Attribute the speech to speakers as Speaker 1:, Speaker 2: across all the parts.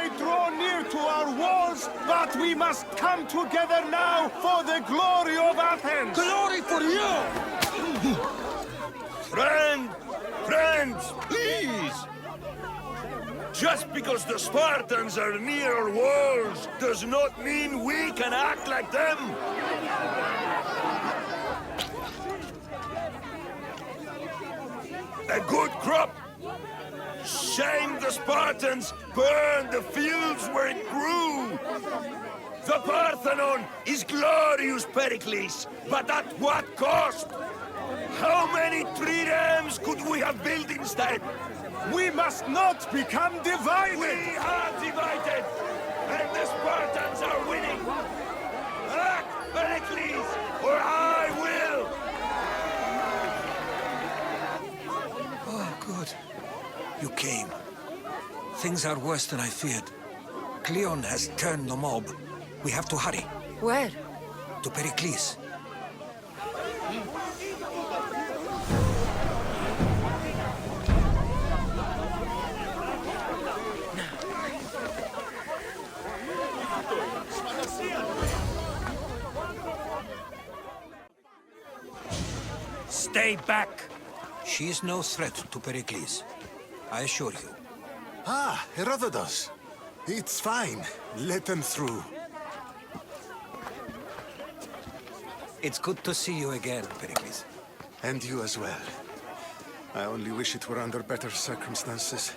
Speaker 1: may draw near to our walls, but we must come together now for the glory of Athens!
Speaker 2: Glory for you!
Speaker 3: Friends, please! Just because the Spartans are near our walls does not mean we can act like them! A good crop! Shame the Spartans burned the fields where it grew! The Parthenon is glorious, Perikles, but at what cost? How many triremes could we have built instead?
Speaker 1: We must not become divided!
Speaker 3: We are divided! And the Spartans are winning! Act, Perikles, or I will!
Speaker 2: Oh, good. You came. Things are worse than I feared. Cleon has turned the mob. We have to hurry.
Speaker 4: Where?
Speaker 2: To Perikles. Stay back! She is no threat to Perikles. I assure you.
Speaker 5: Ah, Herodotus. It's fine. Let them through.
Speaker 2: It's good to see you again, Perikles.
Speaker 5: And you as well. I only wish it were under better circumstances.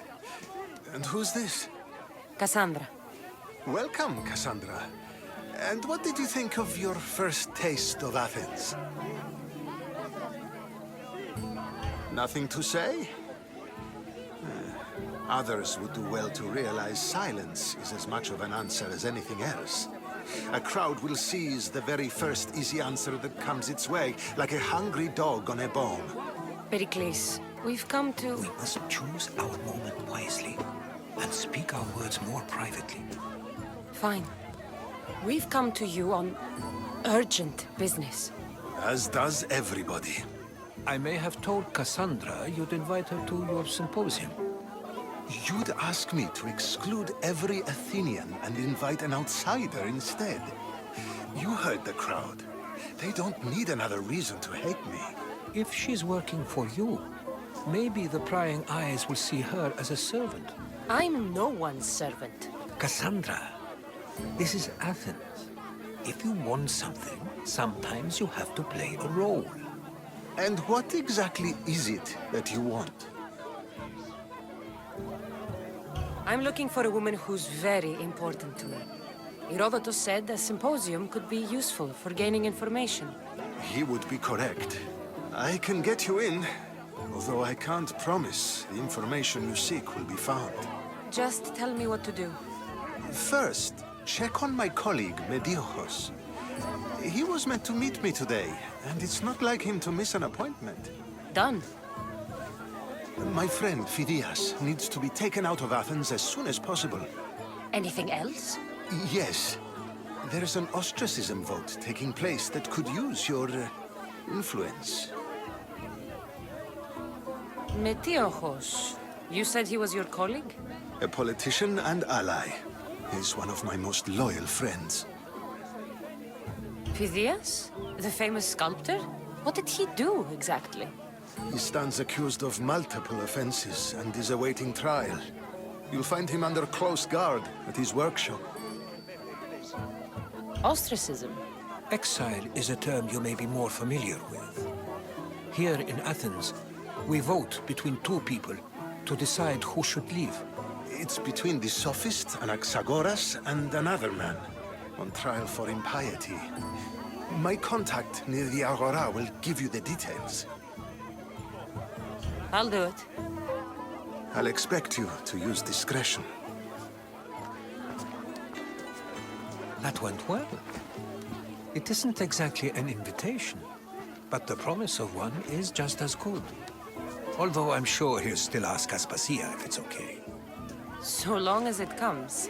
Speaker 5: And who's this?
Speaker 4: Kassandra.
Speaker 5: Welcome, Kassandra. And what did you think of your first taste of Athens? Nothing to say? Others would do well to realize silence is as much of an answer as anything else. A crowd will seize the very first easy answer that comes its way, like a hungry dog on a bone.
Speaker 4: Perikles, we've come to...
Speaker 2: We must choose our moment wisely, and speak our words more privately.
Speaker 4: Fine. We've come to you on urgent business.
Speaker 5: As does everybody.
Speaker 2: I may have told Kassandra you'd invite her to your symposium.
Speaker 5: You'd ask me to exclude every Athenian and invite an outsider instead. You heard the crowd. They don't need another reason to hate me.
Speaker 2: If she's working for you, maybe the prying eyes will see her as a servant.
Speaker 4: I'm no one's servant.
Speaker 2: Kassandra, this is Athens. If you want something, sometimes you have to play a role.
Speaker 5: And what exactly is it that you want?
Speaker 4: I'm looking for a woman who's very important to me. Herodotus said a symposium could be useful for gaining information.
Speaker 5: He would be correct. I can get you in, although I can't promise the information you seek will be found.
Speaker 4: Just tell me what to do.
Speaker 5: First, check on my colleague, Mediochos. He was meant to meet me today, and it's not like him to miss an appointment.
Speaker 4: Done.
Speaker 5: My friend, Phidias, needs to be taken out of Athens as soon as possible.
Speaker 4: Anything else?
Speaker 5: Yes. There's an ostracism vote taking place that could use your influence.
Speaker 4: Metiochos. You said he was your colleague?
Speaker 5: A politician and ally. He's one of my most loyal friends.
Speaker 4: Phidias? The famous sculptor? What did he do, exactly?
Speaker 5: He stands accused of multiple offenses and is awaiting trial. You'll find him under close guard at his workshop.
Speaker 4: Ostracism?
Speaker 2: Exile is a term you may be more familiar with. Here in Athens, we vote between two people to decide who should leave.
Speaker 5: It's between the sophist, Anaxagoras, and another man, on trial for impiety. My contact near the Agora will give you the details.
Speaker 4: I'll do it.
Speaker 5: I'll expect you to use discretion.
Speaker 2: That went well. It isn't exactly an invitation, but the promise of one is just as good. Although I'm sure he'll still ask Aspasia if it's okay.
Speaker 4: So long as it comes.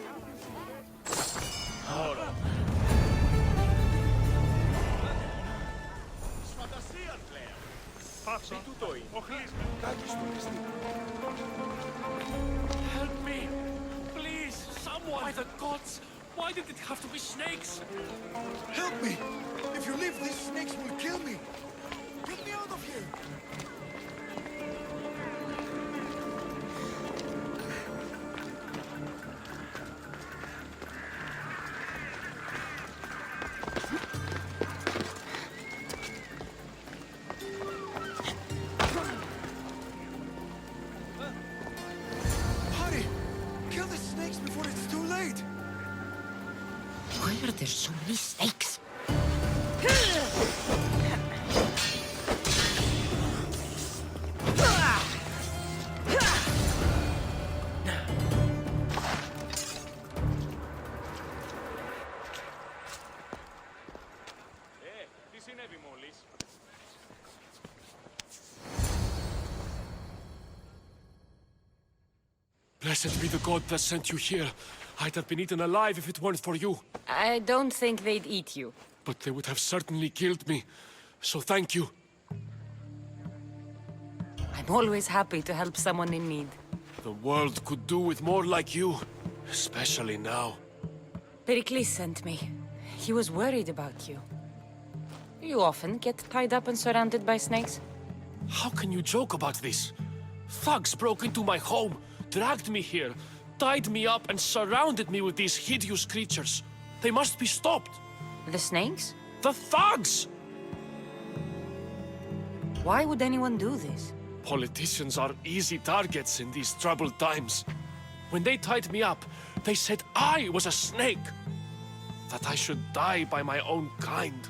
Speaker 1: Help me! Please, someone!
Speaker 6: By the gods! Why did it have to be snakes?
Speaker 3: Help me! If you leave, these snakes will kill me! Get me out of here! Hurry! Kill the snakes before it's too late!
Speaker 4: Why are there so many snakes?
Speaker 6: Blessed be the god that sent you here. I'd have been eaten alive if it weren't for you.
Speaker 4: I don't think they'd eat you.
Speaker 6: But they would have certainly killed me. So thank you.
Speaker 4: I'm always happy to help someone in need.
Speaker 6: The world could do with more like you. Especially now.
Speaker 4: Perikles sent me. He was worried about you. You often get tied up and surrounded by snakes?
Speaker 6: How can you joke about this? Thugs broke into my home, dragged me here, tied me up and surrounded me with these hideous creatures. They must be stopped.
Speaker 4: The snakes?
Speaker 6: The thugs!
Speaker 4: Why would anyone do this?
Speaker 6: Politicians are easy targets in these troubled times. When they tied me up, they said I was a snake. That I should die by my own kind.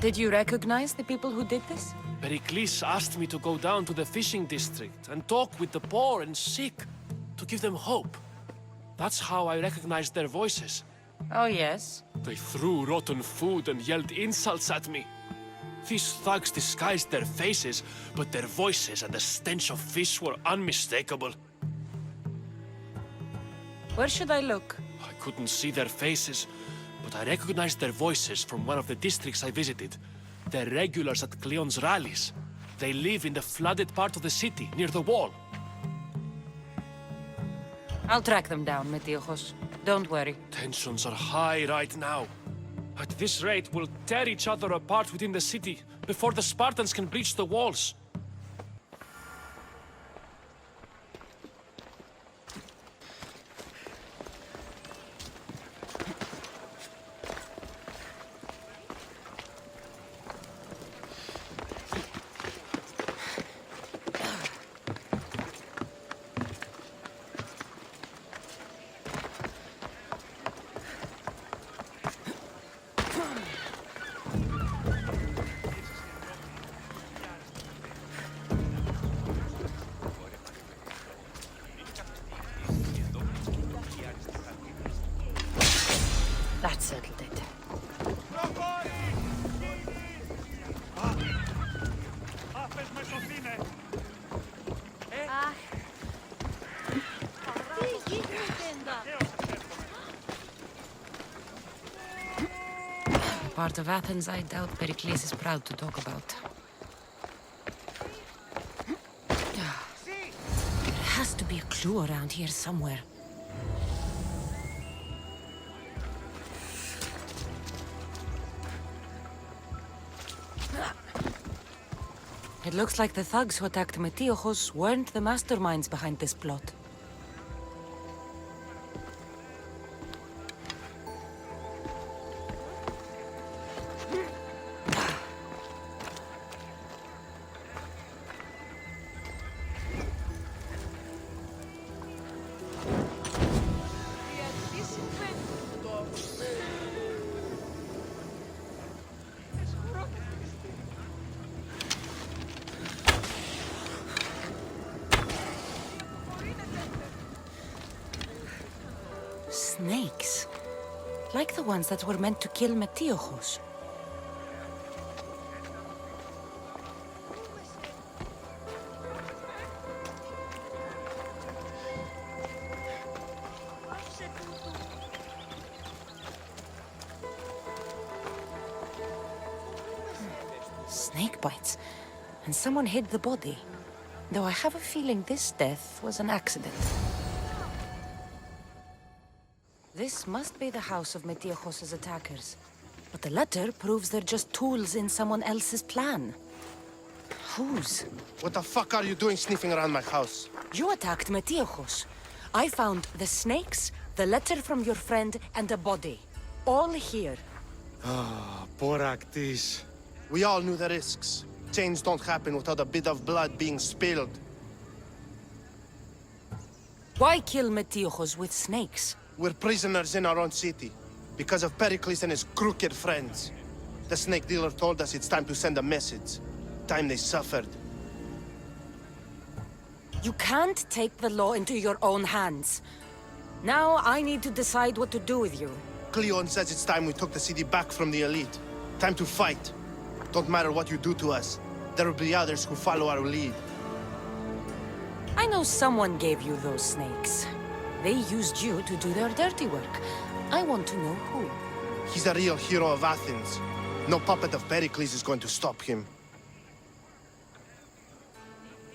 Speaker 4: Did you recognize the people who did this?
Speaker 6: Perikles asked me to go down to the fishing district and talk with the poor and sick, to give them hope. That's how I recognized their voices.
Speaker 4: Oh, yes.
Speaker 6: They threw rotten food and yelled insults at me. These thugs disguised their faces, but their voices and the stench of fish were unmistakable.
Speaker 4: Where should I look?
Speaker 6: I couldn't see their faces, but I recognized their voices from one of the districts I visited. They're regulars at Cleon's rallies. They live in the flooded part of the city, near the wall.
Speaker 4: I'll track them down, Metiojos. Don't worry.
Speaker 6: Tensions are high right now. At this rate, we'll tear each other apart within the city before the Spartans can breach the walls.
Speaker 4: That settled it. Part of Athens I doubt Perikles is proud to talk about. There has to be a clue around here somewhere. It looks like the thugs who attacked Metiojos weren't the masterminds behind this plot. Snakes. Like the ones that were meant to kill Metiojos. Snake bites. And someone hid the body. Though I have a feeling this death was an accident. This must be the house of Metiochos' attackers. But the letter proves they're just tools in someone else's plan. Whose?
Speaker 7: What the fuck are you doing sniffing around my house?
Speaker 4: You attacked Metiochos. I found the snakes, the letter from your friend, and a body. All here.
Speaker 7: Perikles. We all knew the risks. Change don't happen without a bit of blood being spilled.
Speaker 4: Why kill Metiochos with snakes?
Speaker 7: We're prisoners in our own city, because of Perikles and his crooked friends. The snake dealer told us it's time to send a message. Time they suffered.
Speaker 4: You can't take the law into your own hands. Now I need to decide what to do with you.
Speaker 7: Cleon says it's time we took the city back from the elite. Time to fight. Don't matter what you do to us. There will be others who follow our lead.
Speaker 4: I know someone gave you those snakes. They used you to do their dirty work. I want to know who.
Speaker 7: He's a real hero of Athens. No puppet of Perikles is going to stop him.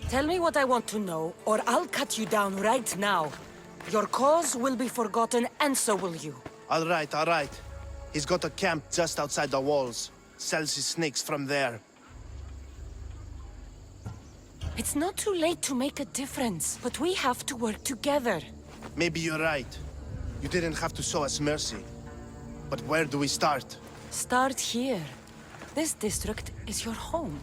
Speaker 4: Tell me what I want to know, or I'll cut you down right now. Your cause will be forgotten, and so will you.
Speaker 7: All right. He's got a camp just outside the walls. Sells his snakes from there.
Speaker 4: It's not too late to make a difference, but we have to work together.
Speaker 7: Maybe you're right. You didn't have to show us mercy. But where do we start?
Speaker 4: Start here. This district is your home.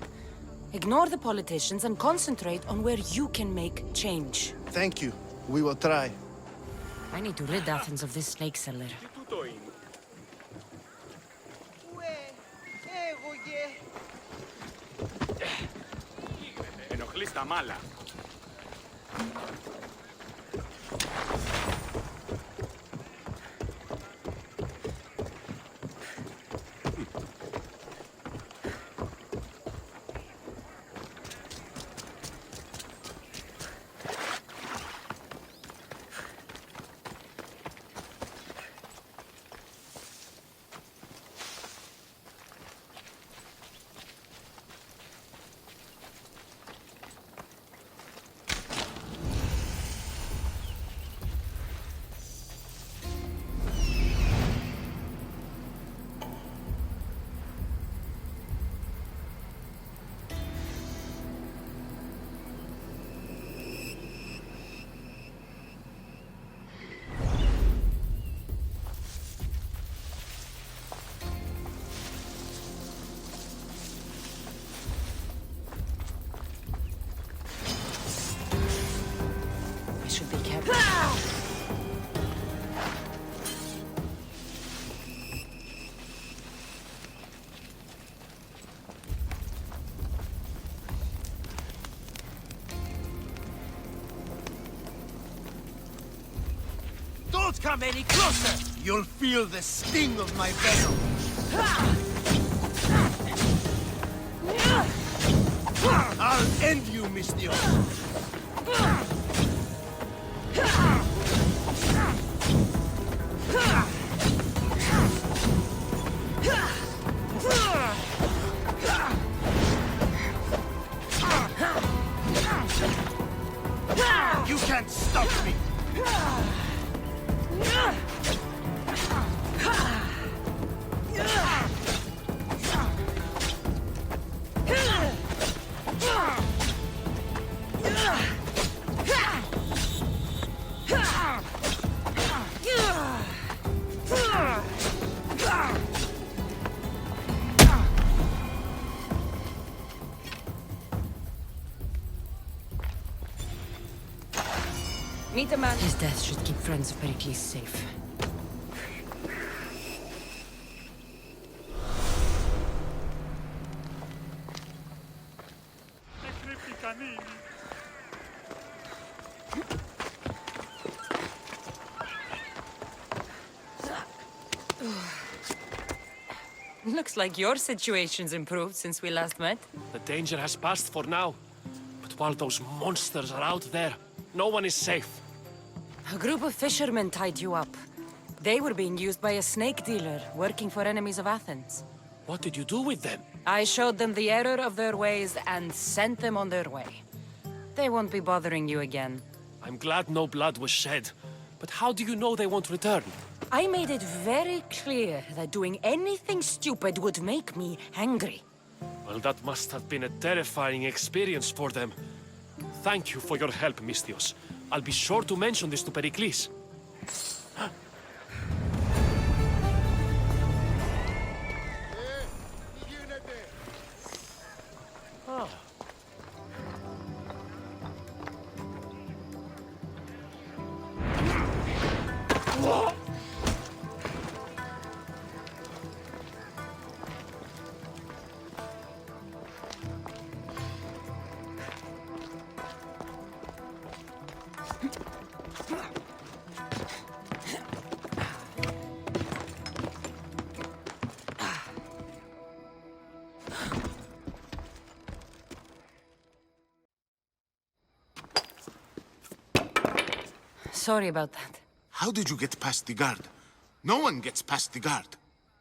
Speaker 4: Ignore the politicians and concentrate on where you can make change.
Speaker 7: Thank you. We will try.
Speaker 4: I need to rid Athens of this snake seller.
Speaker 8: Ενοχλείς τα μάλα.
Speaker 4: I should be careful.
Speaker 1: Don't come any closer! You'll feel the sting of my venom. I'll end you, Mistio. You can't stop me!
Speaker 4: Meet a man. His death should keep friends of Perikles safe. Looks like your situation's improved since we last met.
Speaker 6: The danger has passed for now. But while those monsters are out there, no one is safe.
Speaker 4: A group of fishermen tied you up. They were being used by a snake dealer working for enemies of Athens.
Speaker 6: What did you do with them?
Speaker 4: I showed them the error of their ways and sent them on their way. They won't be bothering you again.
Speaker 6: I'm glad no blood was shed. But how do you know they won't return?
Speaker 4: I made it very clear that doing anything stupid would make me angry.
Speaker 6: Well, that must have been a terrifying experience for them. Thank you for your help, Misthios. I'll be sure to mention this to Perikles.
Speaker 4: Sorry about that.
Speaker 5: How did you get past the guard? No one gets past the guard.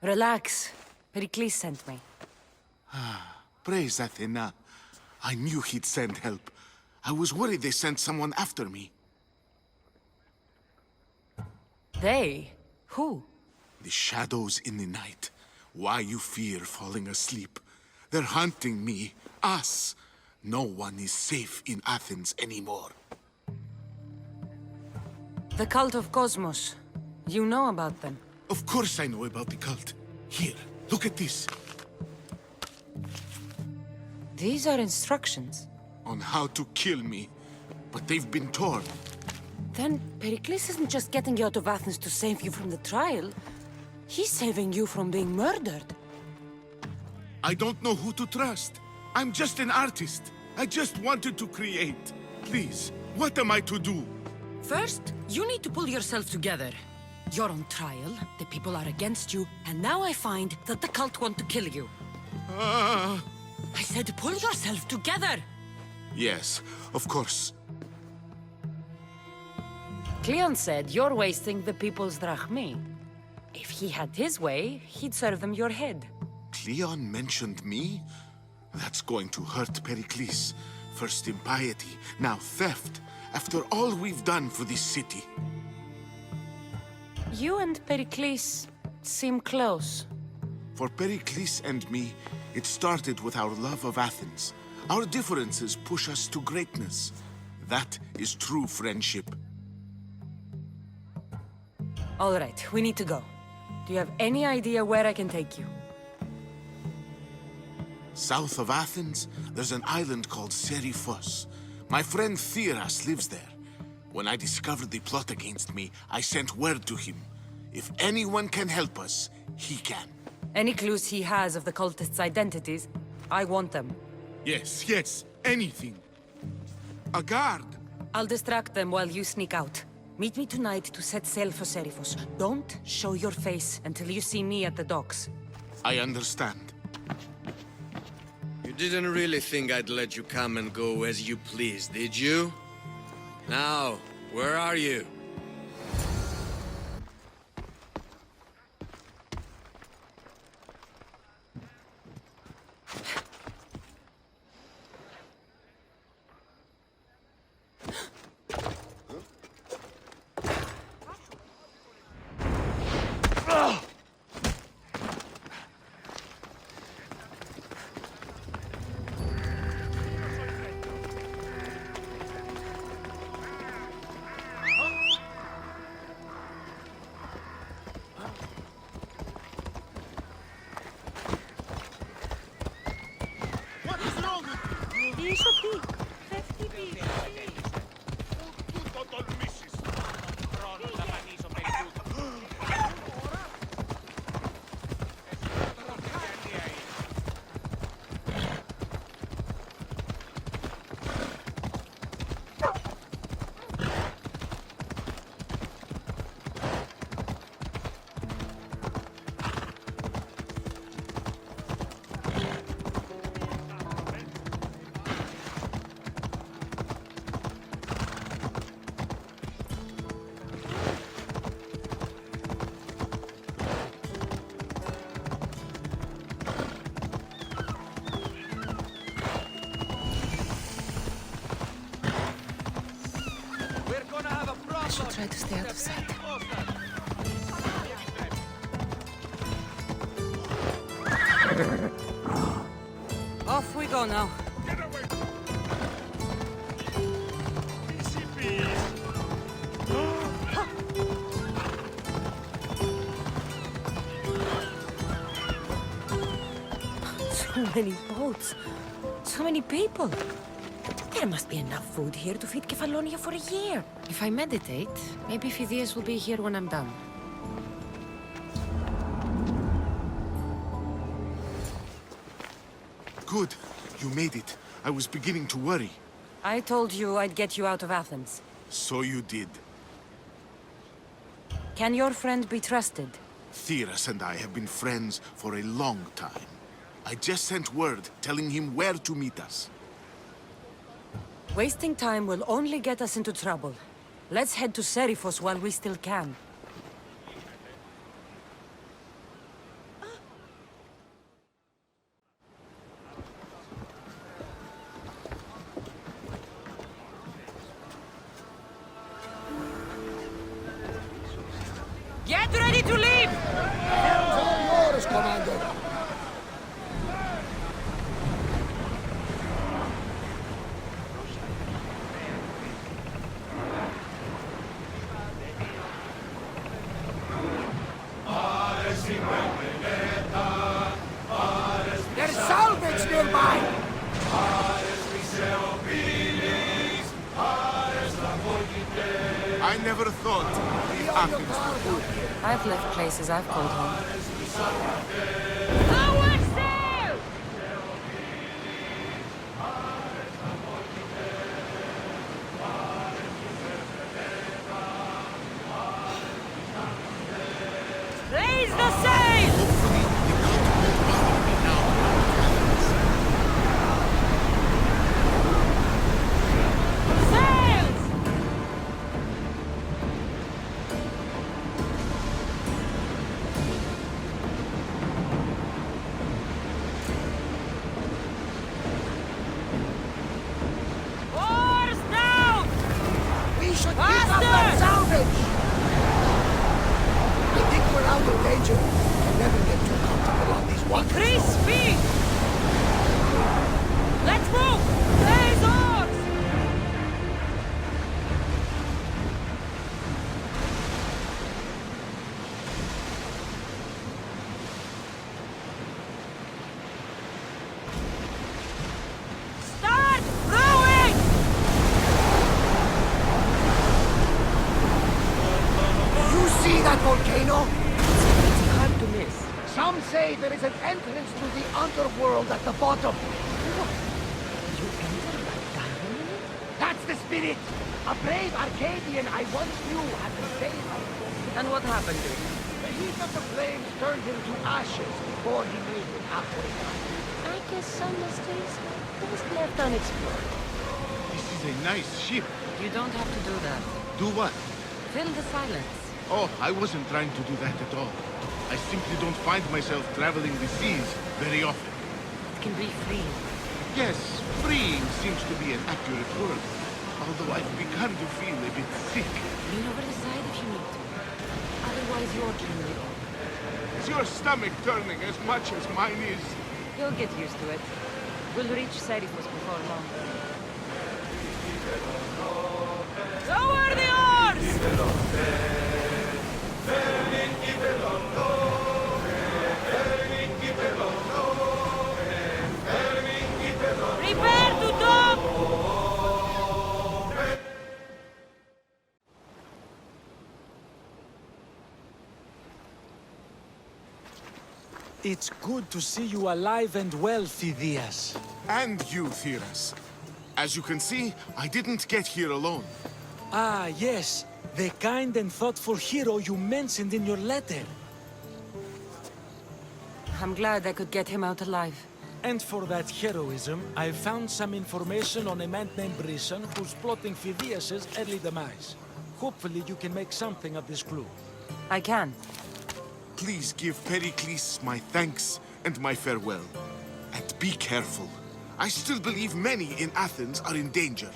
Speaker 4: Relax. Perikles sent me.
Speaker 5: Praise Athena. I knew he'd send help. I was worried they sent someone after me.
Speaker 4: They? Who?
Speaker 5: The shadows in the night. Why you fear falling asleep. They're hunting me. Us. No one is safe in Athens anymore.
Speaker 4: The cult of Cosmos. You know about them?
Speaker 5: Of course I know about the cult. Here, look at this.
Speaker 4: These are instructions.
Speaker 5: On how to kill me. But they've been torn.
Speaker 4: Then Perikles isn't just getting you out of Athens to save you from the trial. He's saving you from being murdered.
Speaker 5: I don't know who to trust. I'm just an artist. I just wanted to create. Please, what am I to do?
Speaker 4: First, you need to pull yourself together. You're on trial, the people are against you, and now I find that the cult want to kill you. I said pull yourself together!
Speaker 5: Yes, of course.
Speaker 4: Cleon said you're wasting the people's drachmi. If he had his way, he'd serve them your head.
Speaker 5: Cleon mentioned me? That's going to hurt Perikles. First impiety, now theft. After all we've done for this city.
Speaker 4: You and Perikles seem close.
Speaker 5: For Perikles and me, it started with our love of Athens. Our differences push us to greatness. That is true friendship.
Speaker 4: All right, we need to go. Do you have any idea where I can take you?
Speaker 5: South of Athens, there's an island called Serifos. My friend Theras lives there. When I discovered the plot against me, I sent word to him. If anyone can help us, he can.
Speaker 4: Any clues he has of the cultists' identities? I want them.
Speaker 5: Yes, anything. A guard.
Speaker 4: I'll distract them while you sneak out. Meet me tonight to set sail for Serifos. Don't show your face until you see me at the docks.
Speaker 5: I understand.
Speaker 8: You didn't really think I'd let you come and go as you please, did you? Now, where are you?
Speaker 4: I should try to stay out of sight. Off we go now. So many boats. So many people. There must be enough food here to feed Kefalonia for a year. If I meditate, maybe Phidias will be here when I'm done.
Speaker 1: Good. You made it. I was beginning to worry.
Speaker 4: I told you I'd get you out of Athens.
Speaker 1: So you did.
Speaker 4: Can your friend be trusted?
Speaker 1: Theras and I have been friends for a long time. I just sent word telling him where to meet us.
Speaker 4: Wasting time will only get us into trouble. Let's head to Seriphos while we still can. Get ready to leave!
Speaker 9: All yours, Commander. There's salvage nearby!
Speaker 1: I never thought to leave Athens.
Speaker 4: I've left places I've called home. Raise the sail! Sails! Oars down!
Speaker 9: We should pick up that salvage! I think we're out of danger. I'll never get too comfortable on these waters.
Speaker 4: Increase speed! Let's move! Raise oars! Start rowing!
Speaker 9: You see that volcano?
Speaker 4: It's hard to miss.
Speaker 9: Some say there is an entrance to the underworld at the bottom.
Speaker 4: You enter by diving in it?
Speaker 9: That's the spirit! A brave Arcadian I once knew had the same idea.
Speaker 4: And what happened to it?
Speaker 9: The heat of the flames turned him to ashes before he made it halfway down.
Speaker 4: I guess some mysteries was left unexplored.
Speaker 1: This is a nice ship.
Speaker 4: You don't have to do that.
Speaker 1: Do what?
Speaker 4: Fill the silence.
Speaker 1: Oh, I wasn't trying to do that at all. I simply don't find myself traveling the seas very often.
Speaker 4: It can be freeing.
Speaker 1: Yes, freeing seems to be an accurate word. Although I've begun to feel a bit sick.
Speaker 4: Lean over the side if you need to. Otherwise, you're killing it.
Speaker 1: Is your stomach turning as much as mine is?
Speaker 4: You'll get used to it. We'll reach Seriphos before long. Lower the oars! Prepare to dock!
Speaker 10: It's good to see you alive and well, Phidias.
Speaker 1: And you, Theras. As you can see, I didn't get here alone.
Speaker 10: Ah, yes. The kind and thoughtful hero you mentioned in your letter.
Speaker 4: I'm glad I could get him out alive.
Speaker 10: And for that heroism, I found some information on a man named Brisson who's plotting Phidias' early demise. Hopefully you can make something of this clue.
Speaker 4: I can.
Speaker 1: Please give Perikles my thanks and my farewell. And be careful. I still believe many in Athens are in danger.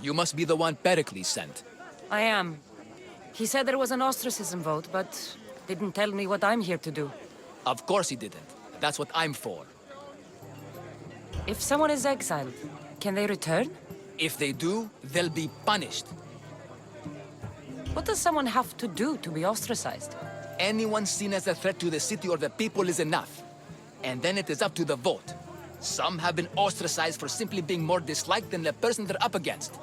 Speaker 11: You must be the one Perikles sent.
Speaker 4: I am. He said there was an ostracism vote, but didn't tell me what I'm here to do.
Speaker 11: Of course he didn't. That's what I'm for.
Speaker 4: If someone is exiled, can they return?
Speaker 11: If they do, they'll be punished.
Speaker 4: What does someone have to do to be ostracized?
Speaker 11: Anyone seen as a threat to the city or the people is enough. And then it is up to the vote. Some have been ostracized for simply being more disliked than the person they're up against.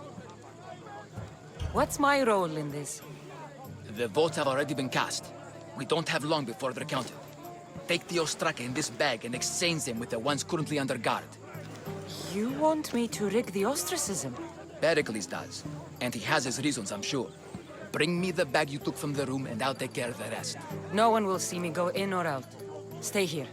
Speaker 4: What's my role in this?
Speaker 11: The votes have already been cast. We don't have long before they're counted. Take the Ostraka in this bag and exchange them with the ones currently under guard.
Speaker 4: You want me to rig the ostracism?
Speaker 11: Perikles does. And he has his reasons, I'm sure. Bring me the bag you took from the room and I'll take care of the rest.
Speaker 4: No one will see me go in or out. Stay here.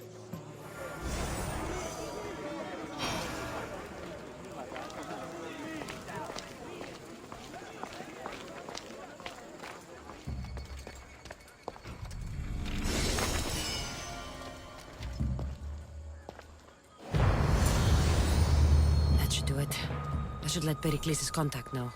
Speaker 4: That should do it. I should let Perikles' contact know.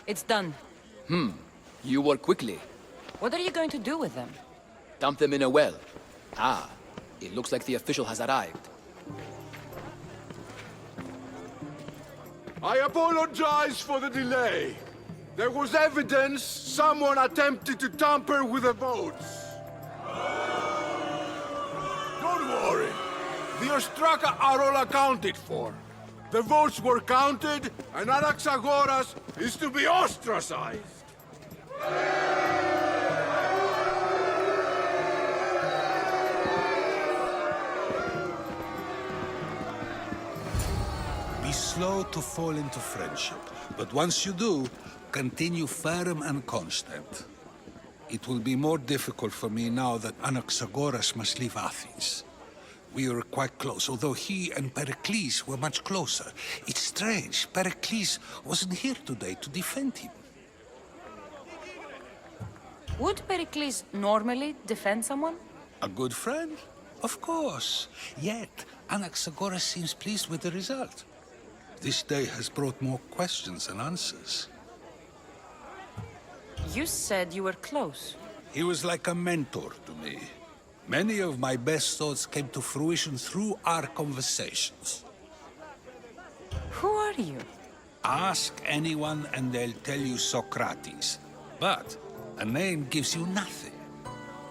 Speaker 4: It's done.
Speaker 11: You work quickly.
Speaker 4: What are you going to do with them?
Speaker 11: Dump them in a well. Ah, it looks like the official has arrived.
Speaker 3: I apologize for the delay. There was evidence someone attempted to tamper with the votes. Don't worry. The Ostraka are all accounted for. The votes were counted, and Anaxagoras is to be ostracized.
Speaker 2: Be slow to fall into friendship, but once you do, continue firm and constant. It will be more difficult for me now that Anaxagoras must leave Athens. We were quite close, although he and Perikles were much closer. It's strange, Perikles wasn't here today to defend him.
Speaker 4: Would Perikles normally defend someone?
Speaker 2: A good friend? Of course. Yet, Anaxagoras seems pleased with the result. This day has brought more questions than answers.
Speaker 4: You said you were close.
Speaker 2: He was like a mentor to me. Many of my best thoughts came to fruition through our conversations.
Speaker 4: Who are you?
Speaker 2: Ask anyone and they'll tell you Socrates. But a name gives you nothing.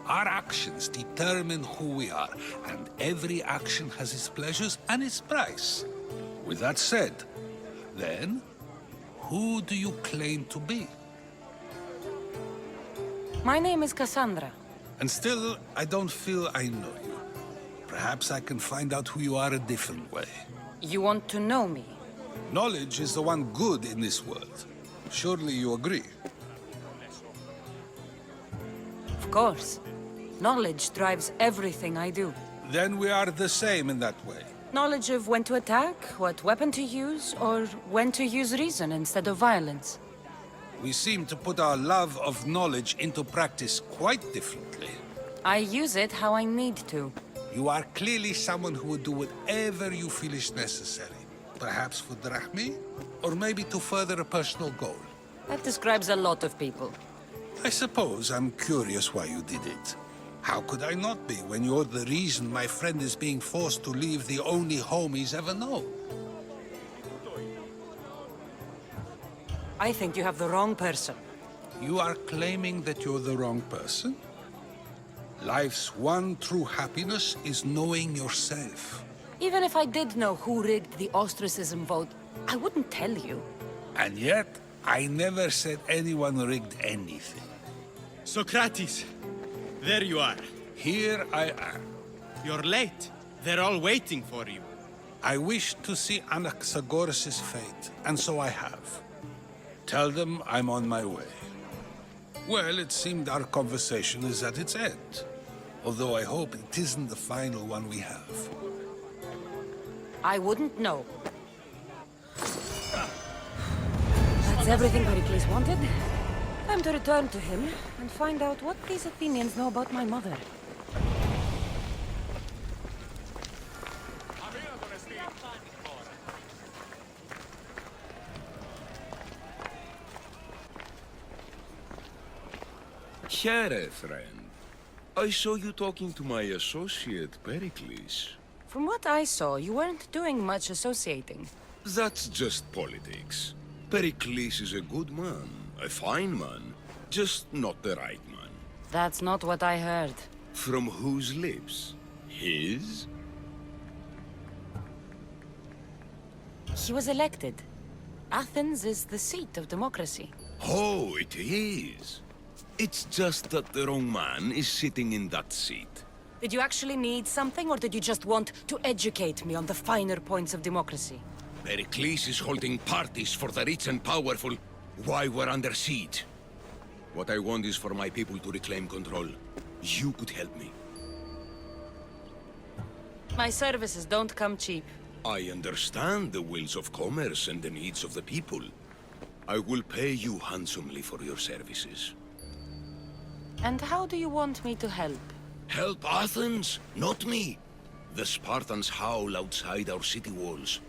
Speaker 2: Our actions determine who we are, and every action has its pleasures and its price. With that said, then, who do you claim to be?
Speaker 4: My name is Kassandra.
Speaker 2: And still, I don't feel I know you. Perhaps I can find out who you are a different way.
Speaker 4: You want to know me?
Speaker 2: Knowledge is the one good in this world. Surely you agree?
Speaker 4: Of course. Knowledge drives everything I do.
Speaker 2: Then we are the same in that way.
Speaker 4: Knowledge of when to attack, what weapon to use, or when to use reason instead of violence.
Speaker 2: We seem to put our love of knowledge into practice quite differently.
Speaker 4: I use it how I need to.
Speaker 2: You are clearly someone who would do whatever you feel is necessary.
Speaker 12: Perhaps for drachmae? Or maybe to further a personal goal?
Speaker 4: That describes a lot of people.
Speaker 12: I suppose I'm curious why you did it. How could I not be when you're the reason my friend is being forced to leave the only home he's ever known?
Speaker 4: I think you have the wrong person.
Speaker 12: You are claiming that you're the wrong person? Life's one true happiness is knowing yourself.
Speaker 4: Even if I did know who rigged the ostracism vote, I wouldn't tell you.
Speaker 12: And yet, I never said anyone rigged anything.
Speaker 13: Socrates, there you are.
Speaker 12: Here I am.
Speaker 13: You're late. They're all waiting for you.
Speaker 12: I wish to see Anaxagoras' fate, and so I have. Tell them I'm on my way. Well, it seemed our conversation is at its end. Although I hope it isn't the final one we have.
Speaker 4: I wouldn't know. That's everything Perikles wanted. Time to return to him and find out what these Athenians know about my mother.
Speaker 3: Here, friend. I saw you talking to my associate, Perikles.
Speaker 4: From what I saw, you weren't doing much associating.
Speaker 3: That's just politics. Perikles is a good man, a fine man, just not the right man.
Speaker 4: That's not what I heard.
Speaker 3: From whose lips? His?
Speaker 4: He was elected. Athens is the seat of democracy.
Speaker 3: Oh, it is. It's just that the wrong man is sitting in that seat.
Speaker 4: Did you actually need something, or did you just want to educate me on the finer points of democracy?
Speaker 3: Perikles is holding parties for the rich and powerful while we're under siege. What I want is for my people to reclaim control. You could help me.
Speaker 4: My services don't come cheap.
Speaker 3: I understand the wills of commerce and the needs of the people. I will pay you handsomely for your services.
Speaker 4: And how do you want me to help?
Speaker 3: Help Athens, not me. The Spartans howl outside our city walls.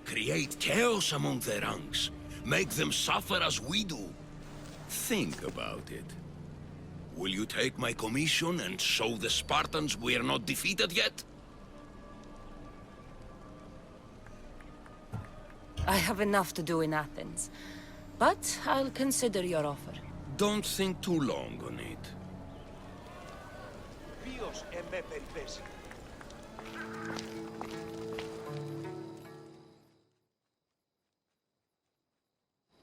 Speaker 3: Create chaos among their ranks. Make them suffer as we do. Think about it. Will you take my commission and show the Spartans we are not defeated yet?
Speaker 4: I have enough to do in Athens. But I'll consider your offer.
Speaker 3: Don't think too long on it.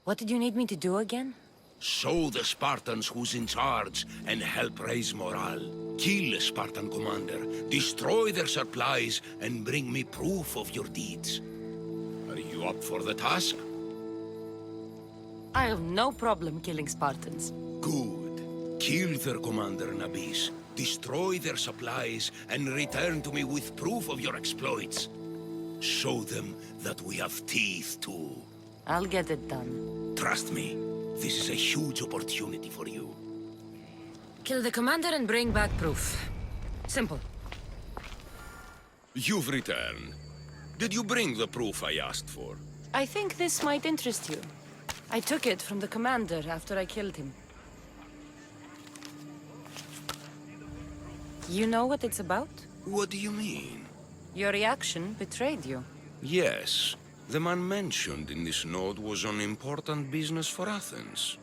Speaker 4: What did you need me to do again?
Speaker 3: Show the Spartans who's in charge and help raise morale. Kill a Spartan commander, destroy their supplies, and bring me proof of your deeds. Are you up for the task?
Speaker 4: I have no problem killing Spartans.
Speaker 3: Good. Kill their commander, Nabis. Destroy their supplies, and return to me with proof of your exploits. Show them that we have teeth, too.
Speaker 4: I'll get it done.
Speaker 3: Trust me, this is a huge opportunity for you.
Speaker 4: Kill the commander and bring back proof. Simple.
Speaker 3: You've returned. Did you bring the proof I asked for?
Speaker 4: I think this might interest you. I took it from the commander after I killed him. You know what it's about?
Speaker 3: What do you mean?
Speaker 4: Your reaction betrayed you.
Speaker 3: Yes. The man mentioned in this note was on important business for Athens.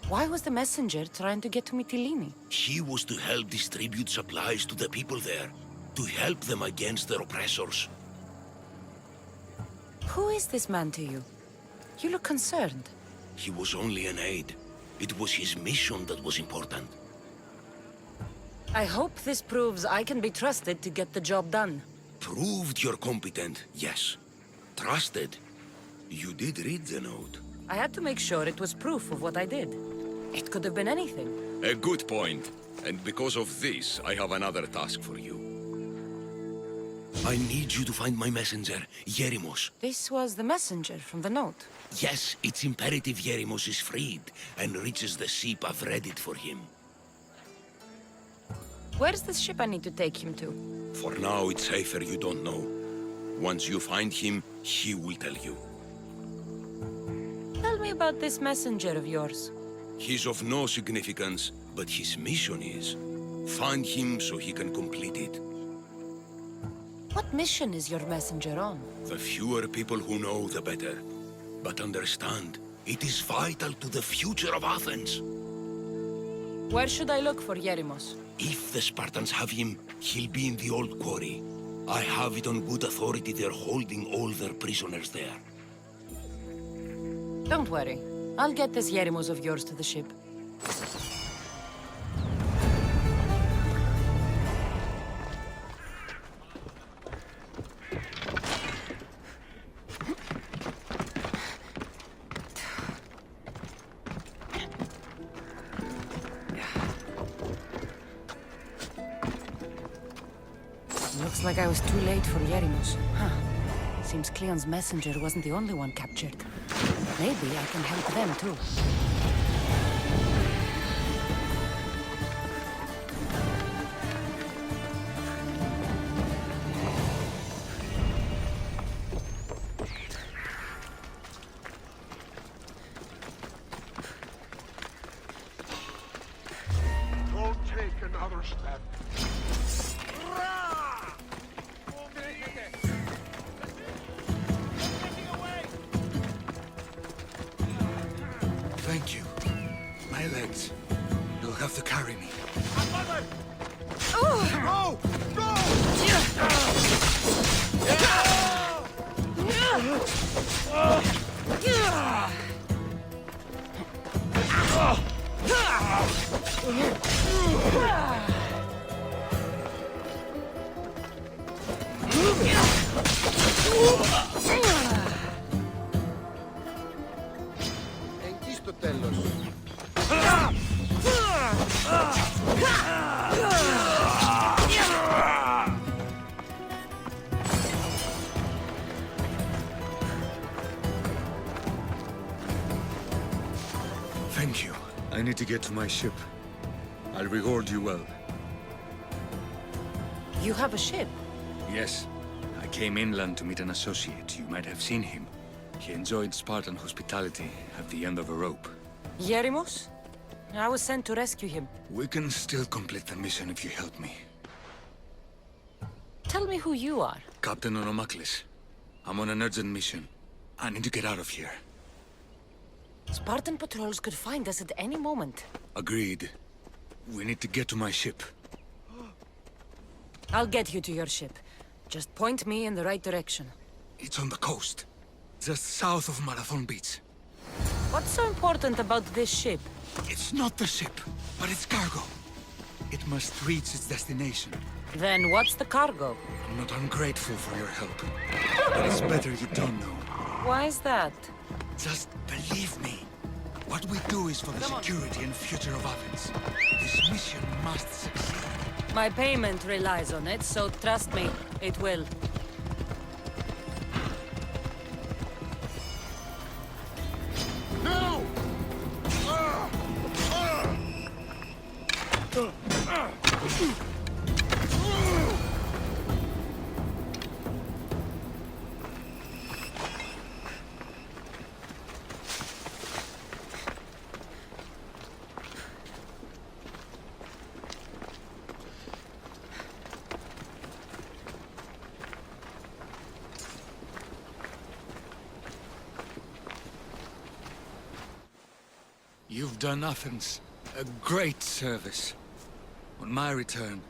Speaker 4: Why was the messenger trying to get to Mytilene?
Speaker 3: He was to help distribute supplies to the people there, to help them against their oppressors.
Speaker 4: Who is this man to you? You look concerned.
Speaker 3: He was only an aide. It was his mission that was important.
Speaker 4: I hope this proves I can be trusted to get the job done.
Speaker 3: Proved you're competent, yes. Trusted. You did read the note.
Speaker 4: I had to make sure it was proof of what I did. It could have been anything.
Speaker 3: A good point. And because of this, I have another task for you. I need you to find my messenger, Yeremos.
Speaker 4: This was the messenger from the note.
Speaker 3: Yes, it's imperative Yeremos is freed and reaches the ship I've readied for him.
Speaker 4: Where's the ship I need to take him to?
Speaker 3: For now, it's safer you don't know. Once you find him, he will tell you.
Speaker 4: Tell me about this messenger of yours.
Speaker 3: He's of no significance, but his mission is. Find him so he can complete it.
Speaker 4: What mission is your messenger on?
Speaker 3: The fewer people who know, the better. But understand, it is vital to the future of Athens.
Speaker 4: Where should I look for Yerimos?
Speaker 3: If the Spartans have him, he'll be in the old quarry. I have it on good authority they're holding all their prisoners there.
Speaker 4: Don't worry. I'll get this Yerimos of yours to the ship. Looks like I was too late for Yerimos. Huh. Seems Cleon's messenger wasn't the only one captured. Maybe I can help them too.
Speaker 1: Don't take another step.
Speaker 14: Thank you. My legs. You'll have to carry me.
Speaker 1: Go! Go!
Speaker 5: Εκεί στο τέλος.
Speaker 14: Thank you. I need to get to my ship. I'll reward you well.
Speaker 4: You have a ship?
Speaker 14: Yes. I came inland to meet an associate. You might have seen him. He enjoyed Spartan hospitality at the end of a rope.
Speaker 4: Yerimos? I was sent to rescue him.
Speaker 14: We can still complete the mission if you help me.
Speaker 4: Tell me who you are.
Speaker 14: Captain Onomaklis. I'm on an urgent mission. I need to get out of here.
Speaker 4: Spartan patrols could find us at any moment.
Speaker 14: Agreed. We need to get to my ship.
Speaker 4: I'll get you to your ship. Just point me in the right direction.
Speaker 14: It's on the coast. Just south of Marathon Beach.
Speaker 4: What's so important about this ship?
Speaker 14: It's not the ship, but its cargo. It must reach its destination.
Speaker 4: Then what's the cargo?
Speaker 14: I'm not ungrateful for your help, but it's better you don't know.
Speaker 4: Why is that?
Speaker 14: Just believe me. What we do is for the security and future of Athens. This mission must succeed.
Speaker 4: My payment relies on it, so trust me, it will.
Speaker 1: No!
Speaker 14: You've done Athens a great service. On my return,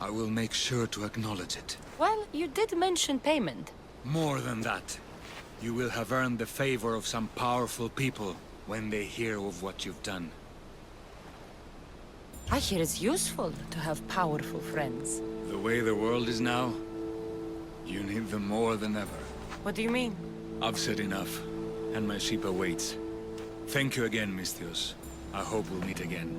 Speaker 14: I will make sure to acknowledge it.
Speaker 4: Well, you did mention payment.
Speaker 14: More than that, you will have earned the favor of some powerful people when they hear of what you've done.
Speaker 4: I hear it's useful to have powerful friends.
Speaker 14: The way the world is now, you need them more than ever.
Speaker 4: What do you mean?
Speaker 14: I've said enough, and my ship awaits. Thank you again, Misthios. I hope we'll meet again.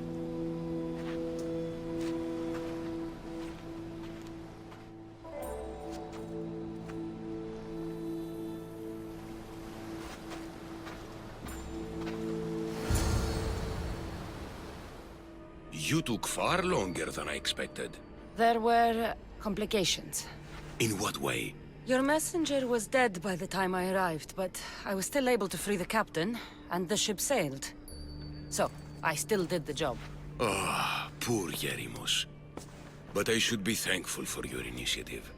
Speaker 3: You took far longer than I expected.
Speaker 4: There were complications.
Speaker 3: In what way?
Speaker 4: Your messenger was dead by the time I arrived, but I was still able to free the captain, and the ship sailed. So, I still did the job.
Speaker 3: Ah, poor Yerimos. But I should be thankful for your initiative.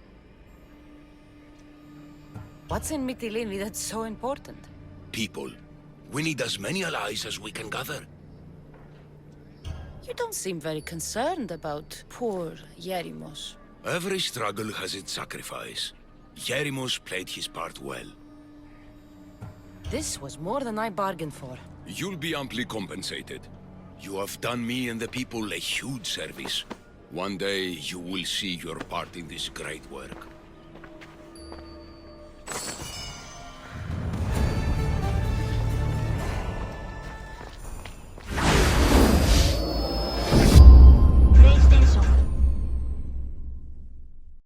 Speaker 4: What's in Mytilene that's so important?
Speaker 3: People. We need as many allies as we can gather.
Speaker 4: You don't seem very concerned about poor Yerimos.
Speaker 3: Every struggle has its sacrifice. Yerimos played his part well.
Speaker 4: This was more than I bargained for.
Speaker 3: You'll be amply compensated. You have done me and the people a huge service. One day you will see your part in this great work.